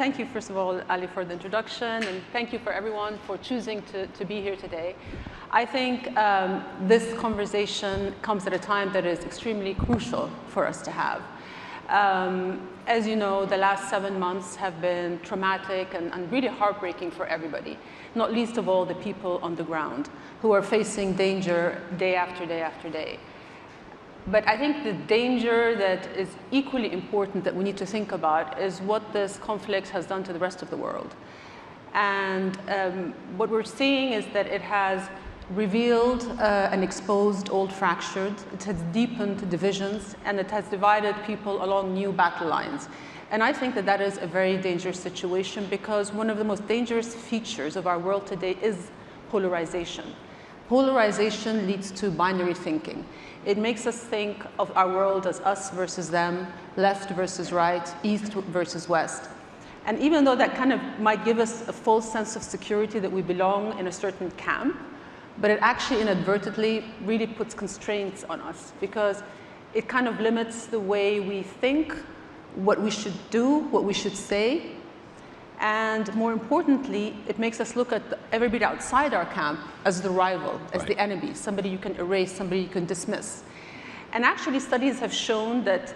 thank you, first of all, Ali, for the introduction, and thank you for everyone for choosing to be here today. I think this conversation comes at a time that is extremely crucial for us to have. As you know, the last 7 months have been traumatic and really heartbreaking for everybody, not least of all the people on the ground who are facing danger day after day after day. But I think the danger that is equally important that we need to think about is what this conflict has done to the rest of the world. And what we're seeing is that it has revealed and exposed old fractures, it has deepened divisions, and it has divided people along new battle lines. And I think that that is a very dangerous situation because one of the most dangerous features of our world today is polarization. Polarization leads to binary thinking. It makes us think of our world as us versus them, left versus right, east versus west. And even though that kind of might give us a false sense of security that we belong in a certain camp, but it actually inadvertently really puts constraints on us because it kind of limits the way we think, what we should do, what we should say. And more importantly, it makes us look at everybody outside our camp as the rival, as the enemy, somebody you can erase, somebody you can dismiss. And actually, studies have shown that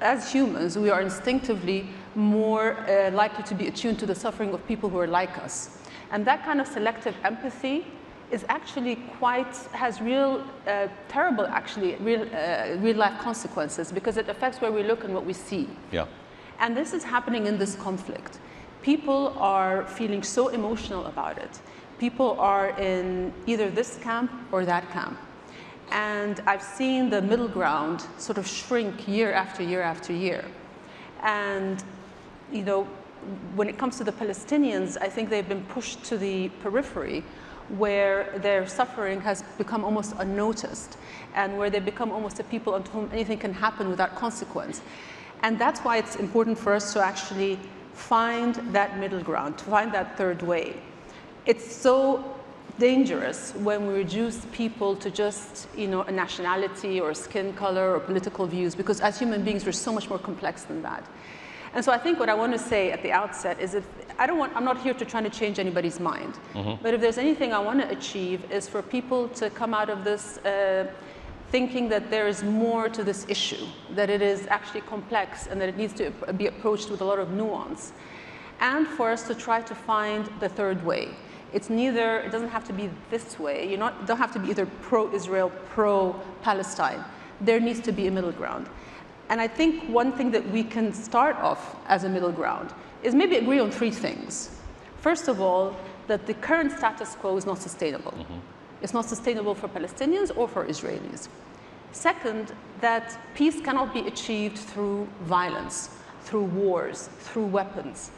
as humans, we are instinctively more likely to be attuned to the suffering of people who are like us. And that kind of selective empathy is actually has real, terrible, actually, real life consequences because it affects where we look and what we see. Yeah. And this is happening in this conflict. People are feeling so emotional about it. People are in either this camp or that camp. And I've seen the middle ground sort of shrink year after year after year. And, you know, when it comes to the Palestinians, I think they've been pushed to the periphery where their suffering has become almost unnoticed and where they become almost a people on whom anything can happen without consequence. And that's why it's important for us to actually find that middle ground, to find that third way. It's so dangerous when we reduce people to just, you know, a nationality or skin color or political views, because as human beings, we're so much more complex than that. And so I think what I want to say at the outset is I'm not here to try to change anybody's mind, but if there's anything I want to achieve is for people to come out of this thinking that there is more to this issue, that it is actually complex and that it needs to be approached with a lot of nuance, and for us to try to find the third way. It doesn't have to be this way. You don't have to be either pro-Israel, pro-Palestine. There needs to be a middle ground. And I think one thing that we can start off as a middle ground is maybe agree on 3 things. First of all, that the current status quo is not sustainable. It's not sustainable for Palestinians or for Israelis. Second, that peace cannot be achieved through violence, through wars, through weapons.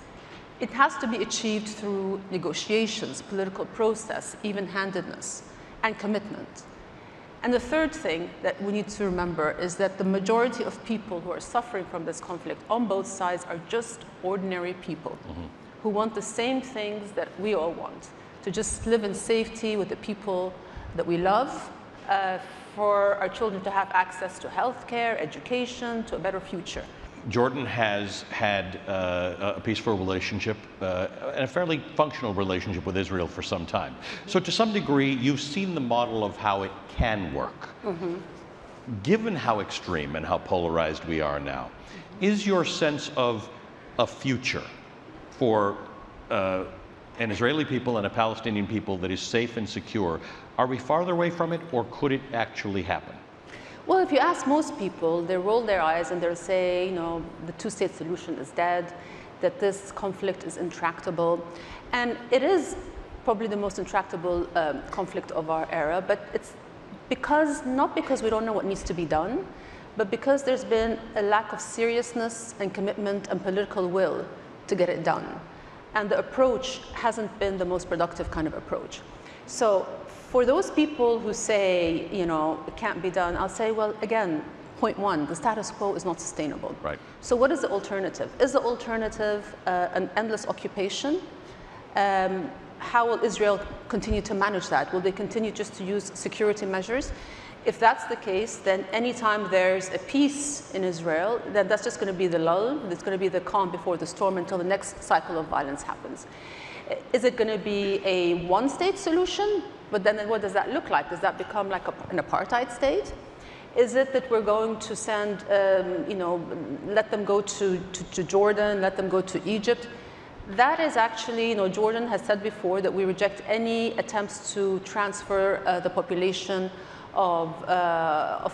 It has to be achieved through negotiations, political process, even-handedness, and commitment. And the third thing that we need to remember is that the majority of people who are suffering from this conflict on both sides are just ordinary people who want the same things that we all want, to just live in safety with the people that we love, for our children to have access to healthcare, education, to a better future. Jordan has had a peaceful relationship and a fairly functional relationship with Israel for some time. So to some degree, you've seen the model of how it can work. Given how extreme and how polarized we are now, is your sense of a future for an Israeli people and a Palestinian people that is safe and secure, are we farther away from it, or could it actually happen? Well, if you ask most people, they roll their eyes and they'll say, you know, the two-state solution is dead, that this conflict is intractable. And it is probably the most intractable conflict of our era, but it's not because we don't know what needs to be done, but because there's been a lack of seriousness and commitment and political will to get it done. And the approach hasn't been the most productive kind of approach. So for those people who say, you know, it can't be done, I'll say, well, again, point 1, the status quo is not sustainable. Right. So what is the alternative? Is the alternative an endless occupation? How will Israel continue to manage that? Will they continue just to use security measures? If that's the case, then anytime there's a peace in Israel, then that's just going to be the lull. It's going to be the calm before the storm until the next cycle of violence happens. Is it going to be a one-state solution? But then what does that look like? Does that become like an apartheid state? Is it that we're going to send, let them go to Jordan, let them go to Egypt? That is actually, Jordan has said before that we reject any attempts to transfer the population of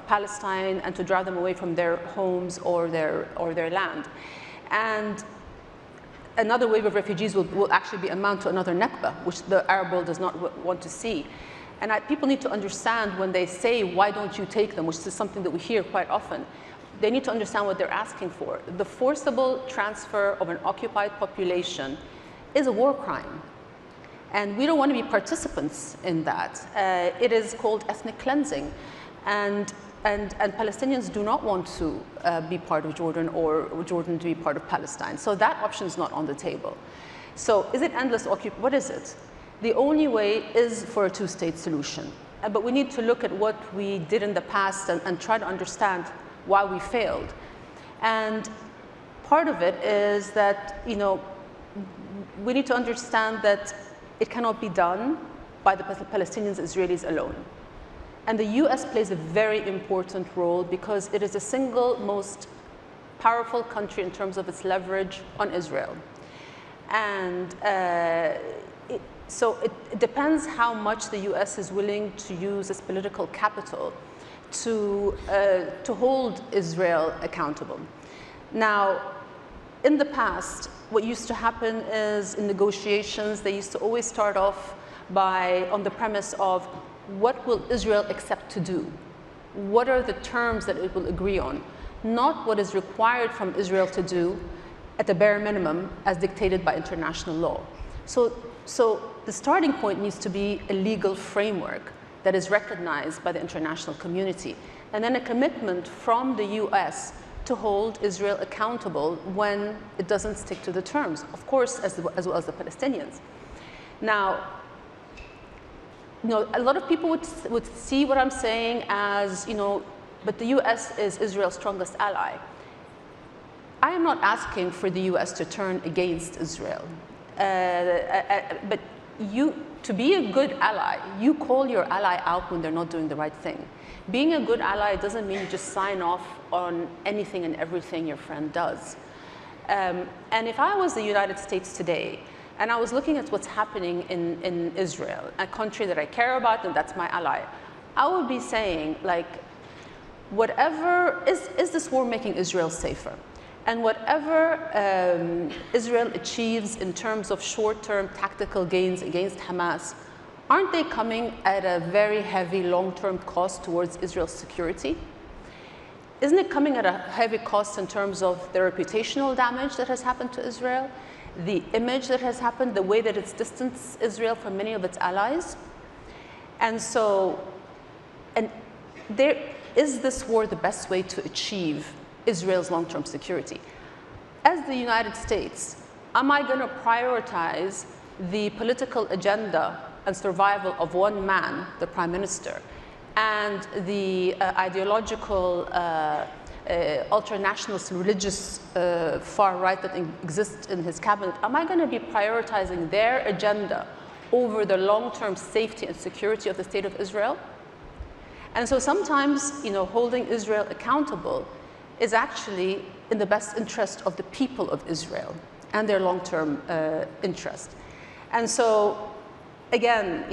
Palestine and to drive them away from their homes or their land. And another wave of refugees will actually amount to another Nakba, which the Arab world does not want to see. And people need to understand when they say, why don't you take them, which is something that we hear quite often, they need to understand what they're asking for. The forcible transfer of an occupied population is a war crime. And we don't want to be participants in that. It is called ethnic cleansing. And Palestinians do not want to be part of Jordan or Jordan to be part of Palestine. So that option is not on the table. So is it endless occupation? What is it? The only way is for a two-state solution. But we need to look at what we did in the past and try to understand why we failed. And part of it is that, we need to understand that it cannot be done by the Palestinians, Israelis alone. And the US plays a very important role because it is the single most powerful country in terms of its leverage on Israel. And so it depends how much the US is willing to use its political capital to hold Israel accountable. Now, in the past, what used to happen is in negotiations, they used to always start off on the premise of what will Israel accept to do? What are the terms that it will agree on? Not what is required from Israel to do at the bare minimum as dictated by international law. So the starting point needs to be a legal framework that is recognized by the international community, and then a commitment from the US to hold Israel accountable when it doesn't stick to the terms, of course, as well as the Palestinians. Now, a lot of people would see what I'm saying as, but the US is Israel's strongest ally. I am not asking for the US to turn against Israel, but to be a good ally, you call your ally out when they're not doing the right thing. Being a good ally doesn't mean you just sign off on anything and everything your friend does. And if I was the United States today, and I was looking at what's happening in Israel, a country that I care about and that's my ally, I would be saying, like, whatever, is this war making Israel safer? And whatever Israel achieves in terms of short-term tactical gains against Hamas, aren't they coming at a very heavy long-term cost towards Israel's security? Isn't it coming at a heavy cost in terms of the reputational damage that has happened to Israel, the image that has happened, the way that it's distanced Israel from many of its allies? And so, is this war the best way to achieve Israel's long-term security? As the United States, am I going to prioritize the political agenda and survival of one man, the prime minister, and the ideological ultranationalist religious far right that exists in his cabinet? Am I going to be prioritizing their agenda over the long-term safety and security of the state of Israel? And so sometimes, holding Israel accountable is actually in the best interest of the people of Israel and their long-term interest. And so, again,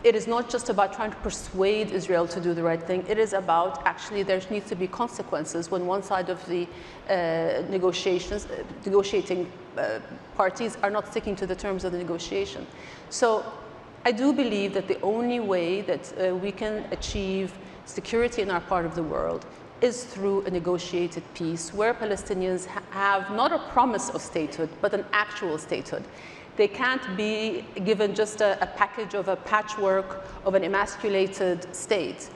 it is not just about trying to persuade Israel to do the right thing. It is about actually there needs to be consequences when one side of the negotiating parties are not sticking to the terms of the negotiation. So I do believe that the only way that we can achieve security in our part of the world is through a negotiated peace where Palestinians have not a promise of statehood, but an actual statehood. They can't be given just a package of a patchwork of an emasculated state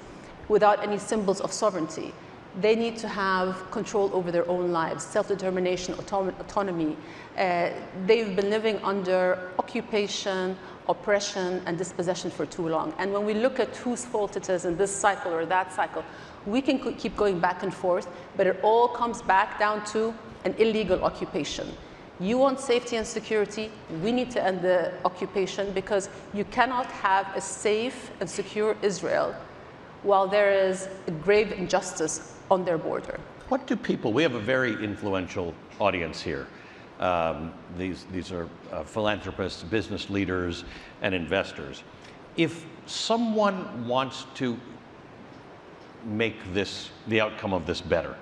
without any symbols of sovereignty. They need to have control over their own lives, self-determination, autonomy. They've been living under occupation, oppression and dispossession for too long. And when we look at whose fault it is in this cycle or that cycle, we can keep going back and forth, but it all comes back down to an illegal occupation. You want safety and security, we need to end the occupation, because you cannot have a safe and secure Israel while there is a grave injustice on their border. What do people, we have a very influential audience here. These are philanthropists, business leaders, and investors. If someone wants to make this, the outcome of this better,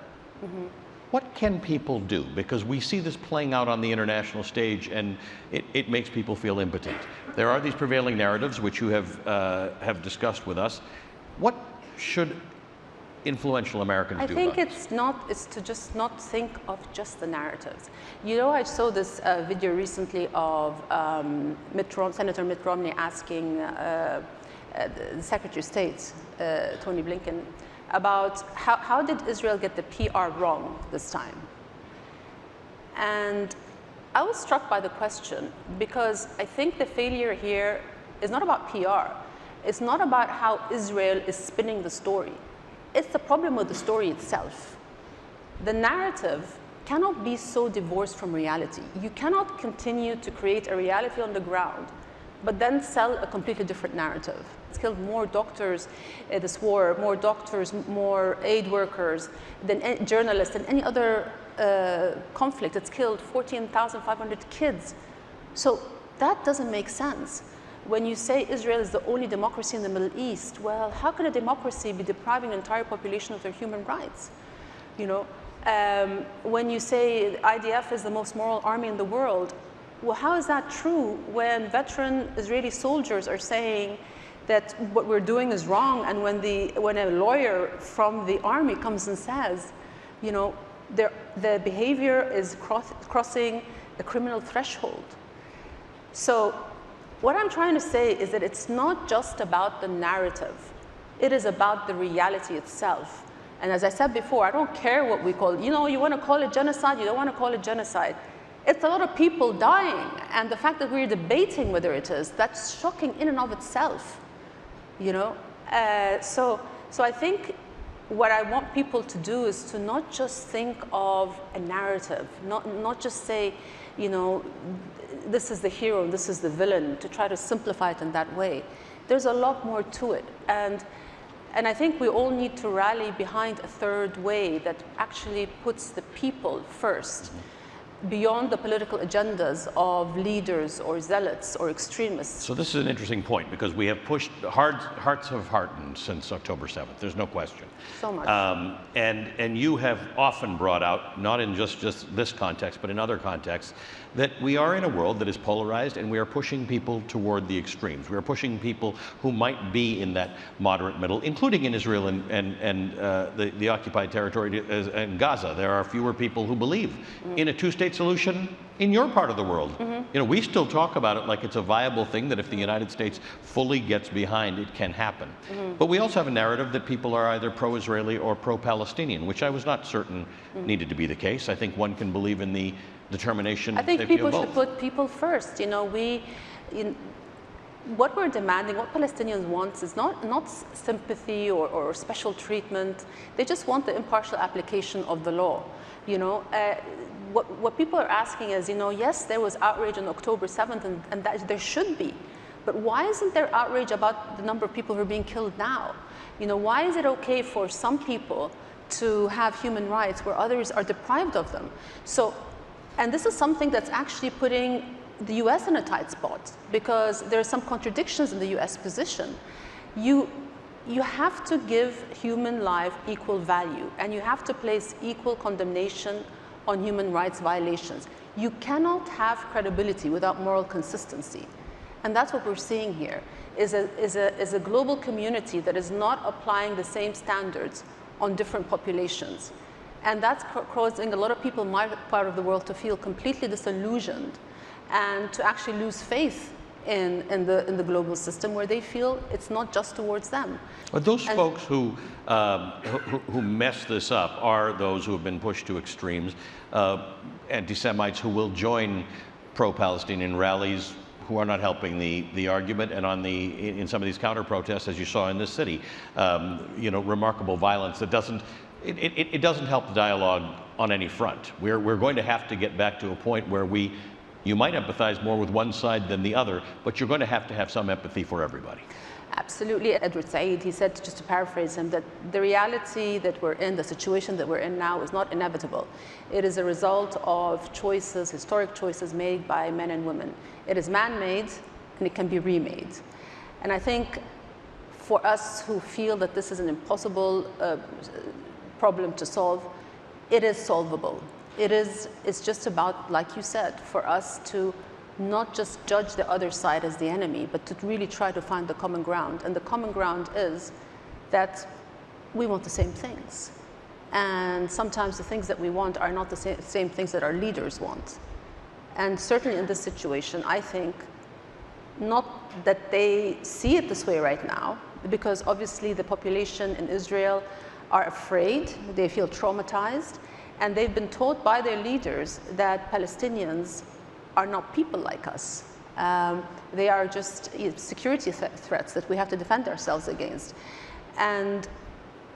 what can people do? Because we see this playing out on the international stage, and it makes people feel impotent. There are these prevailing narratives, which you have discussed with us. What should influential Americans do? I think it's to just not think of just the narratives. You know, I saw this video recently of Senator Mitt Romney asking the Secretary of State, Tony Blinken, about how did Israel get the PR wrong this time? And I was struck by the question, because I think the failure here is not about PR. It's not about how Israel is spinning the story. It's the problem with the story itself. The narrative cannot be so divorced from reality. You cannot continue to create a reality on the ground, but then sell a completely different narrative. It's killed more doctors in this war, more doctors, more aid workers, than journalists, than any other conflict. It's killed 14,500 kids. So that doesn't make sense. When you say Israel is the only democracy in the Middle East, well, how can a democracy be depriving an entire population of their human rights? You know, when you say IDF is the most moral army in the world, well, how is that true when veteran Israeli soldiers are saying that what we're doing is wrong, and when a lawyer from the army comes and says, you know, the behavior is crossing a criminal threshold? So what I'm trying to say is that it's not just about the narrative. It is about the reality itself. And as I said before, I don't care what we call it. You know, you want to call it genocide, you don't want to call it genocide. It's a lot of people dying, and the fact that we're debating whether it is, that's shocking in and of itself, you know? So I think what I want people to do is to not just think of a narrative, not just say, you know, this is the hero, this is the villain, to try to simplify it in that way. There's a lot more to it. And I think we all need to rally behind a third way that actually puts the people first, beyond the political agendas of leaders or zealots or extremists. So this is an interesting point, because we have pushed, hearts have hardened since October 7th, there's no question. So much. And you have often brought out, not in just this context, but in other contexts, that we are in a world that is polarized, and we are pushing people toward the extremes. We are pushing people who might be in that moderate middle, including in Israel and the occupied territory and Gaza. There are fewer people who believe in a two-state solution in your part of the world. You know, we still talk about it like it's a viable thing, that if the United States fully gets behind, it can happen. But we also have a narrative that people are either pro-Israeli or pro-Palestinian, which I was not certain needed to be the case. I think one can believe in the determination. I think people should put people first. You know, what we're demanding, what Palestinians want, is not sympathy or special treatment. They just want the impartial application of the law. You know, what people are asking is, you know, yes, there was outrage on October 7th, and that there should be, but why isn't there outrage about the number of people who are being killed now? You know, why is it okay for some people to have human rights where others are deprived of them? So, and this is something that's actually putting the US in a tight spot, because there are some contradictions in the US position. You have to give human life equal value, and you have to place equal condemnation on human rights violations. You cannot have credibility without moral consistency. And that's what we're seeing here, is a global community that is not applying the same standards on different populations. And that's causing a lot of people in my part of the world to feel completely disillusioned and to actually lose faith in the global system, where they feel it's not just towards them. But those folks who mess this up are those who have been pushed to extremes, anti-Semites who will join pro-Palestinian rallies who are not helping the argument, and in some of these counter protests, as you saw in this city, remarkable violence that doesn't help the dialogue on any front. We're going to have to get back to a point where you might empathize more with one side than the other, but you're going to have some empathy for everybody. Absolutely. Edward Said, he said, just to paraphrase him, that the reality that we're in, the situation that we're in now, is not inevitable. It is a result of choices, historic choices made by men and women. It is man-made, and it can be remade. And I think for us who feel that this is an impossible problem to solve, it is solvable. It's just about, like you said, for us to not just judge the other side as the enemy, but to really try to find the common ground. And the common ground is that we want the same things. And sometimes the things that we want are not the same things that our leaders want. And certainly in this situation, I think not that they see it this way right now, because obviously the population in Israel are afraid, they feel traumatized, and they've been taught by their leaders that Palestinians are not people like us. They are just security threats that we have to defend ourselves against. And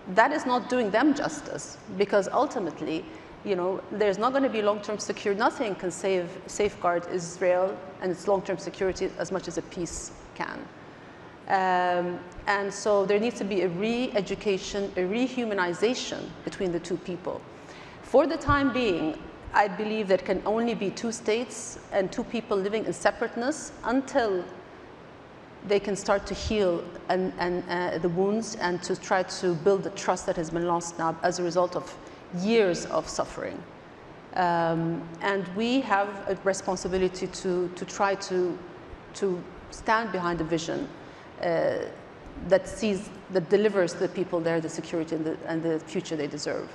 that is not doing them justice, because ultimately, there's not going to be long-term security. Nothing can safeguard Israel and its long-term security as much as a peace can. And so there needs to be a re-education, a rehumanization between the two people. For the time being, I believe there can only be two states and two people living in separateness until they can start to heal the wounds and to try to build the trust that has been lost now as a result of years of suffering. And we have a responsibility to try to stand behind a vision that delivers the people there the security and the future they deserve.